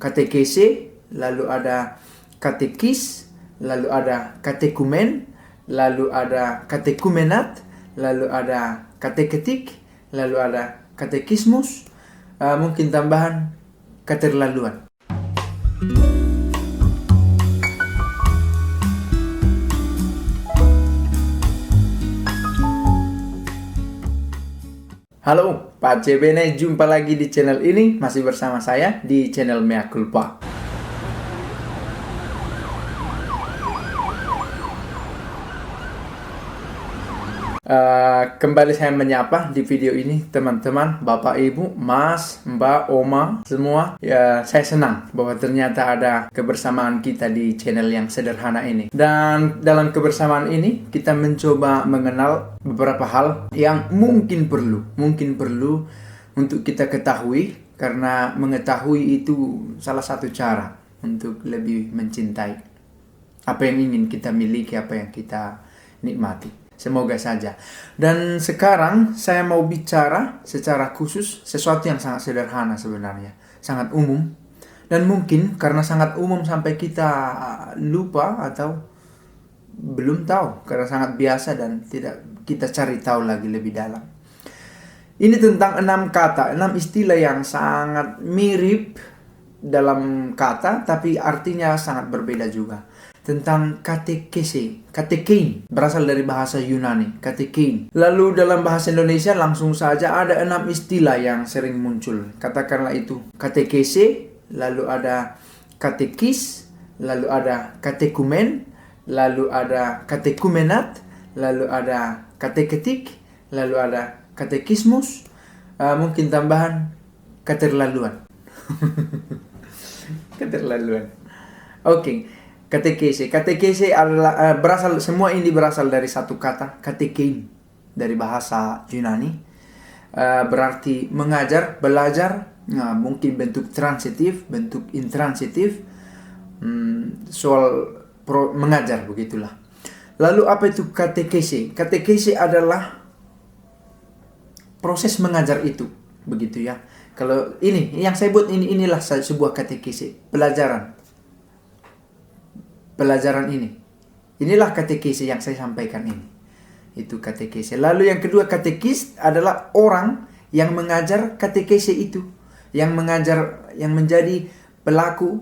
katekese, lalu ada katekis, lalu ada katekumen, lalu ada katekumenat, lalu ada kateketik, lalu ada katekismus, mungkin tambahan keterlaluan. Halo, Pak Cebene, jumpa lagi di channel ini. Masih bersama saya di channel Mea Culpa. Kembali saya menyapa di video ini teman-teman, Bapak, Ibu, Mas, Mbak, Oma, semua. Ya, saya senang bahwa ternyata ada kebersamaan kita di channel yang sederhana ini. Dan dalam kebersamaan ini kita mencoba mengenal beberapa hal yang mungkin perlu untuk kita ketahui, karena mengetahui itu salah satu cara untuk lebih mencintai apa yang ingin kita miliki, apa yang kita nikmati. Semoga saja. Dan sekarang saya mau bicara secara khusus sesuatu yang sangat sederhana sebenarnya, sangat umum. Dan mungkin karena sangat umum sampai kita lupa atau belum tahu, karena sangat biasa dan tidak kita cari tahu lagi lebih dalam. Ini tentang 6 kata, 6 istilah yang sangat mirip dalam kata, tapi artinya sangat berbeda juga. Tentang katekese, katekein, berasal dari bahasa Yunani, katekein. Lalu dalam bahasa Indonesia langsung saja ada 6 istilah yang sering muncul. Katakanlah itu katekese, lalu ada katekis, lalu ada katekumen, lalu ada katekumenat, lalu ada kateketik, lalu ada katekismus, mungkin tambahan keterlaluan. Keterlaluan. Oke. Katekese. Katekese adalah semua ini berasal dari satu kata, katekein, dari bahasa Yunani. Berarti mengajar, belajar. Nah, mungkin bentuk transitif, bentuk intransitif. Soal mengajar, begitulah. Lalu apa itu katekese? Katekese adalah proses mengajar itu, begitu ya. Kalau ini yang saya buat inilah sebuah katekese, pelajaran ini. Inilah katekese yang saya sampaikan ini. Itu katekese. Lalu yang kedua, katekis adalah orang yang mengajar katekese itu. Yang mengajar, yang menjadi pelaku,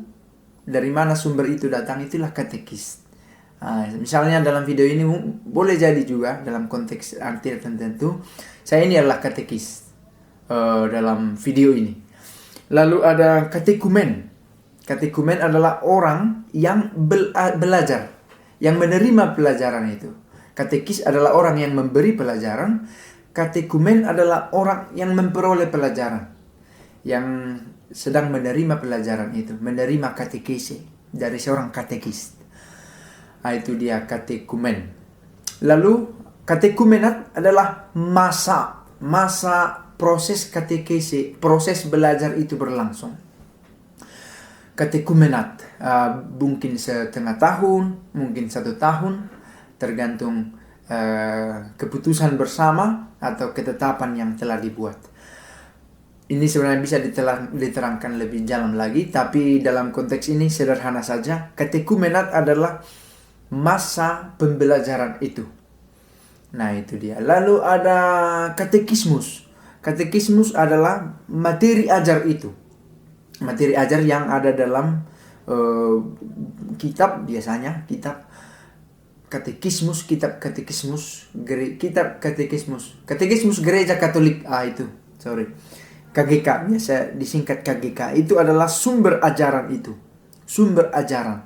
dari mana sumber itu datang, itulah katekis. Misalnya dalam video ini boleh jadi juga dalam konteks arti tertentu, saya ini adalah katekis dalam video ini. Lalu ada katekumen. Katekumen adalah orang yang belajar, yang menerima pelajaran itu. Katekis adalah orang yang memberi pelajaran. Katekumen adalah orang yang memperoleh pelajaran, yang sedang menerima pelajaran itu, menerima katekese dari seorang katekis. Itu dia katekumen. Lalu katekumenat adalah masa proses katekese, proses belajar itu berlangsung. Katekumenat mungkin setengah tahun, mungkin 1 tahun, tergantung keputusan bersama atau ketetapan yang telah dibuat. Ini sebenarnya bisa diterangkan lebih dalam lagi, tapi dalam konteks ini sederhana saja. Katekumenat adalah masa pembelajaran itu. Nah, itu dia. Lalu ada katekismus. Katekismus adalah materi ajar itu. Materi ajar yang ada dalam kitab, biasanya kitab katekismus, kitab katekismus gereja Katolik. KGK, biasa disingkat KGK. Itu adalah sumber ajaran itu. Sumber ajaran.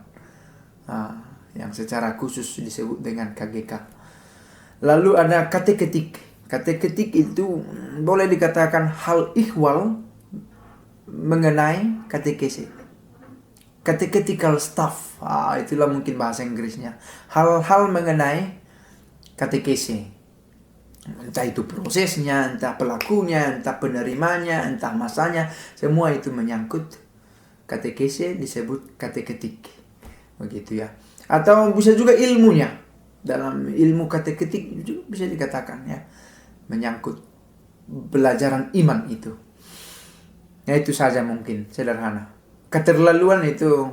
Yang secara khusus disebut dengan KGK. Lalu ada kateketik. Kateketik itu boleh dikatakan hal ihwal mengenai katekese. Catechetical stuff. Itulah mungkin bahasa Inggrisnya. Hal-hal mengenai katekese. Entah itu prosesnya, entah pelakunya, entah penerimanya, entah masanya, semua itu menyangkut katekese, disebut kateketik. Begitu ya. Atau bisa juga ilmunya. Dalam ilmu kateketik juga bisa dikatakan ya, menyangkut pelajaran iman itu. Ya, itu saja mungkin sederhana. keterlaluan itu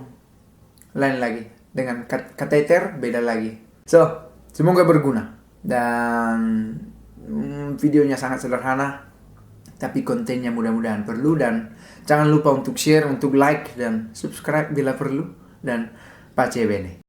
lain lagi. Dengan kateter beda lagi. So, semoga berguna. Dan videonya sangat sederhana, tapi kontennya mudah-mudahan perlu. Dan jangan lupa untuk share, untuk like, dan subscribe bila perlu. Dan pace bene.